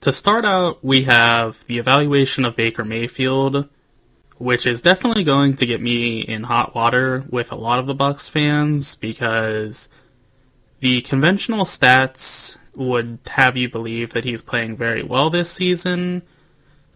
To start out, we have the evaluation of Baker Mayfield, which is definitely going to get me in hot water with a lot of the Bucs fans, because the conventional stats would have you believe that he's playing very well this season,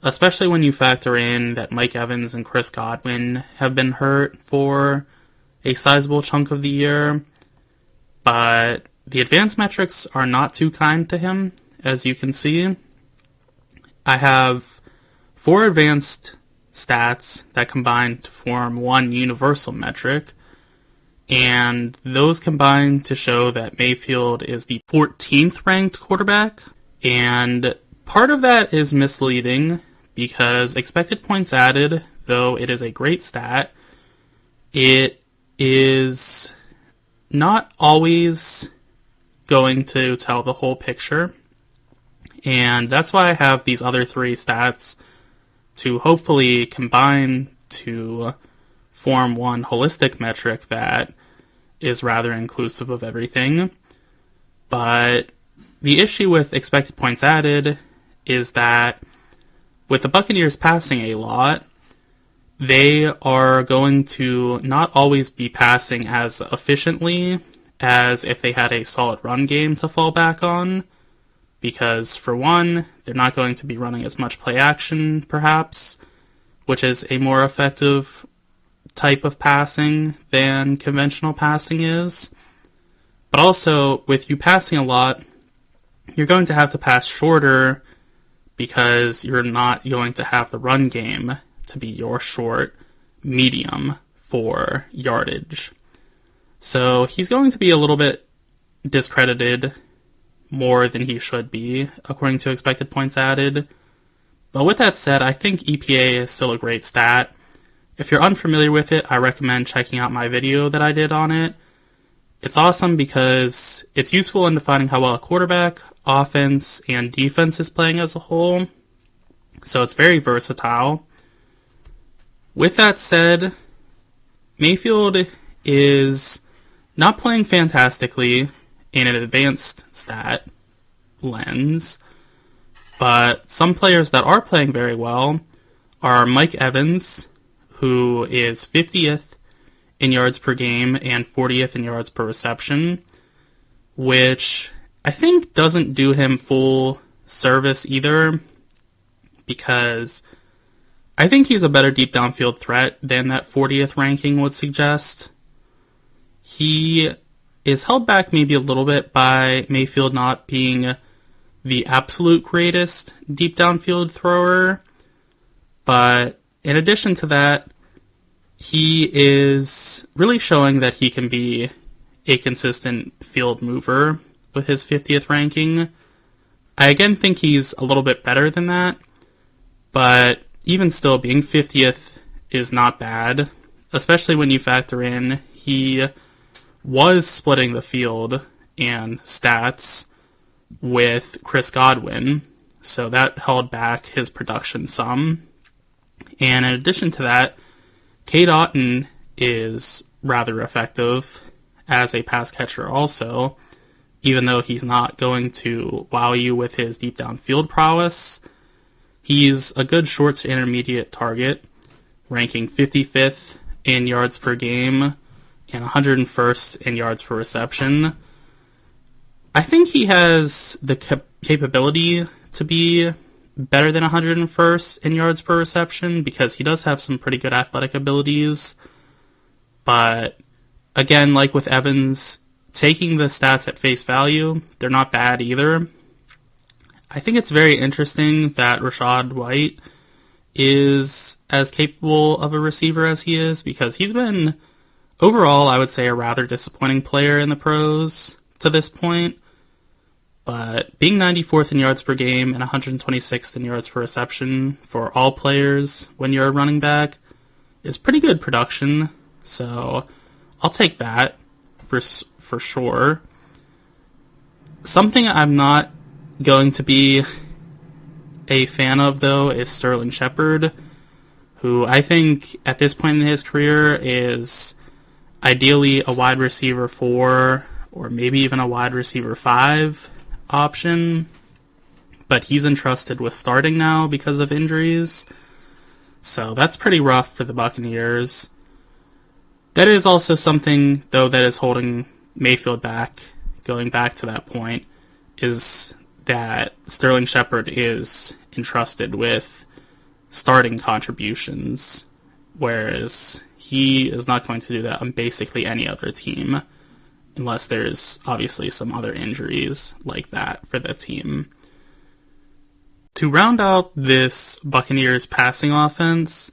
especially when you factor in that Mike Evans and Chris Godwin have been hurt for a sizable chunk of the year. But the advanced metrics are not too kind to him, as you can see. I have 4 advanced stats that combine to form one universal metric, and those combine to show that Mayfield is the 14th ranked quarterback, and part of that is misleading because expected points added, though it is a great stat, it is not always going to tell the whole picture. And that's why I have these other 3 stats to hopefully combine to form one holistic metric that is rather inclusive of everything. But the issue with expected points added is that with the Buccaneers passing a lot, they are going to not always be passing as efficiently as if they had a solid run game to fall back on. Because, for one, they're not going to be running as much play action, perhaps, which is a more effective type of passing than conventional passing is. But also, with you passing a lot, you're going to have to pass shorter because you're not going to have the run game to be your short medium for yardage. So he's going to be a little bit discredited more than he should be, according to expected points added. But with that said, I think EPA is still a great stat. If you're unfamiliar with it, I recommend checking out my video that I did on it. It's awesome because it's useful in defining how well a quarterback, offense, and defense is playing as a whole. So it's very versatile. With that said, Mayfield is not playing fantastically in an advanced stat lens, but some players that are playing very well are Mike Evans, who is 50th in yards per game and 40th in yards per reception, which I think doesn't do him full service either, because I think he's a better deep downfield threat than that 40th ranking would suggest. He is held back maybe a little bit by Mayfield not being the absolute greatest deep downfield thrower, but in addition to that, he is really showing that he can be a consistent field mover with his 50th ranking. I again think he's a little bit better than that, but even still, being 50th is not bad, especially when you factor in he was splitting the field and stats with Chris Godwin, so that held back his production some. And in addition to that, Cade Otton is rather effective as a pass catcher also, even though he's not going to wow you with his deep downfield prowess. He's a good short to intermediate target, ranking 55th in yards per game and 101st in yards per reception. I think he has the capability to be better than 101st in yards per reception because he does have some pretty good athletic abilities. But again, like with Evans, taking the stats at face value, they're not bad either. I think it's very interesting that Rachaad White is as capable of a receiver as he is, because he's been, overall, I would say, a rather disappointing player in the pros to this point. But being 94th in yards per game and 126th in yards per reception for all players when you're a running back is pretty good production. So I'll take that for sure. Something I'm not going to be a fan of, though, is Sterling Shepard, who I think at this point in his career is ideally a wide receiver 4 or maybe even a wide receiver 5 option. but he's entrusted with starting now because of injuries. So that's pretty rough for the Buccaneers. That is also something, though, that is holding Mayfield back, going back to that point, is that Sterling Shepard is entrusted with starting contributions, whereas he is not going to do that on basically any other team, unless there's obviously some other injuries like that for the team. To round out this Buccaneers passing offense,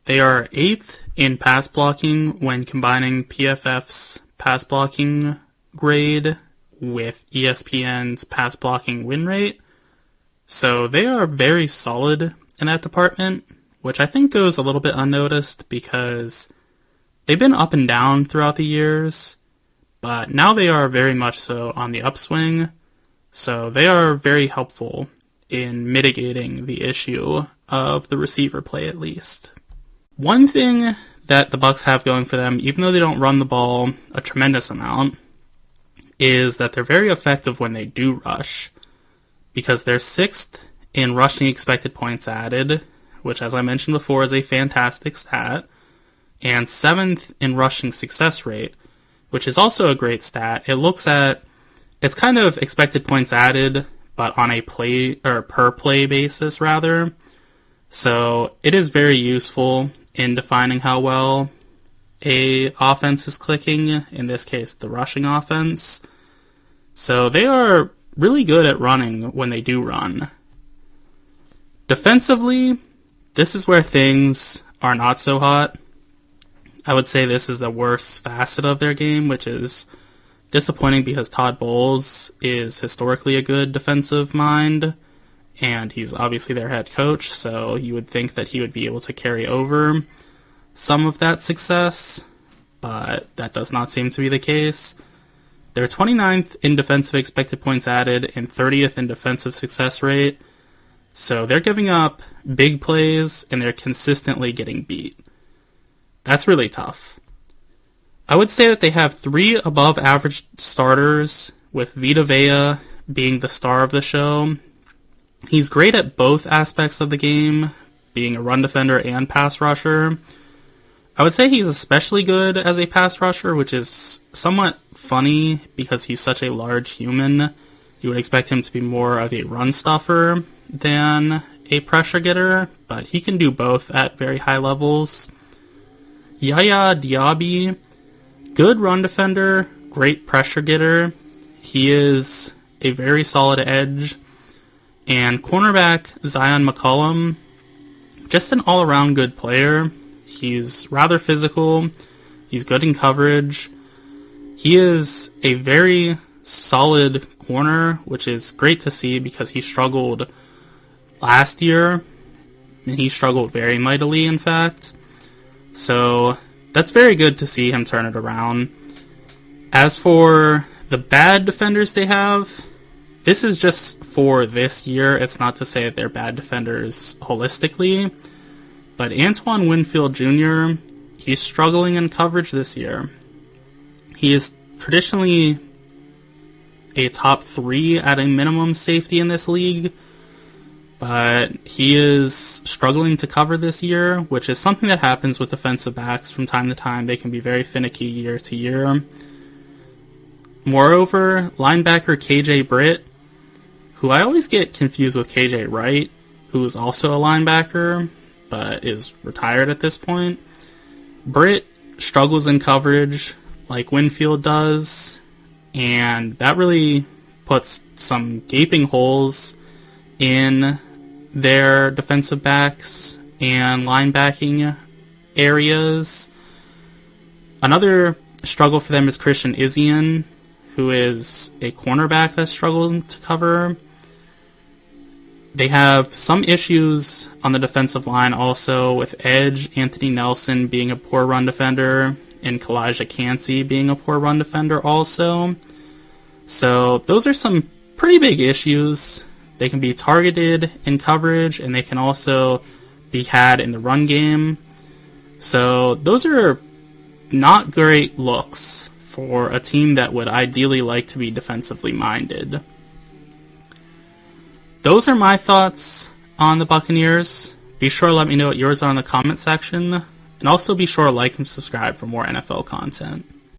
they are 8th in pass blocking when combining PFF's pass blocking grade with ESPN's pass blocking win rate. So they are very solid in that department, which I think goes a little bit unnoticed because they've been up and down throughout the years, but now they are very much so on the upswing. So they are very helpful in mitigating the issue of the receiver play, at least. One thing that the Bucs have going for them, even though they don't run the ball a tremendous amount, is that they're very effective when they do rush, because they're 6th in rushing expected points added, which, as I mentioned before, is a fantastic stat, and 7th in rushing success rate, which is also a great stat. It looks at, it's kind of expected points added, but on a play or per play basis rather. So it is very useful in defining how well a offense is clicking, in this case the rushing offense. So they are really good at running when they do run. Defensively, this is where things are not so hot. I would say this is the worst facet of their game, which is disappointing because Todd Bowles is historically a good defensive mind, and he's obviously their head coach, so you would think that he would be able to carry over some of that success, but that does not seem to be the case. They're 29th in defensive expected points added and 30th in defensive success rate, so they're giving up big plays and they're consistently getting beat. That's really tough. I would say that they have 3 above average starters, with Vita Vea being the star of the show. He's great at both aspects of the game, being a run defender and pass rusher. I would say he's especially good as a pass rusher, which is somewhat funny because he's such a large human. You would expect him to be more of a run stuffer than a pressure getter, but he can do both at very high levels. Yaya Diaby, good run defender, great pressure getter. He is a very solid edge. And cornerback Zion McCollum, just an all-around good player. He's rather physical. He's good in coverage. He is a very solid corner, which is great to see because he struggled last year. And he struggled very mightily, in fact. So that's very good to see him turn it around. As for the bad defenders they have, this is just for this year. It's not to say that they're bad defenders holistically. But Antoine Winfield Jr., he's struggling in coverage this year. He is traditionally a top 3 at a minimum safety in this league, but he is struggling to cover this year, which is something that happens with defensive backs from time to time. They can be very finicky year to year. Moreover, linebacker KJ Britt, who I always get confused with KJ Wright, who is also a linebacker, but is retired at this point. Britt struggles in coverage like Winfield does, and that really puts some gaping holes in their defensive backs and linebacking areas. Another struggle for them is Christian Izzian, who is a cornerback that's struggling to cover. They have some issues on the defensive line also, with edge Anthony Nelson being a poor run defender and Kalijah Cansey being a poor run defender also. So those are some pretty big issues. They can be targeted in coverage, and they can also be had in the run game. So those are not great looks for a team that would ideally like to be defensively minded. those are my thoughts on the Buccaneers. Be sure to let me know what yours are in the comment section. And also be sure to like and subscribe for more NFL content.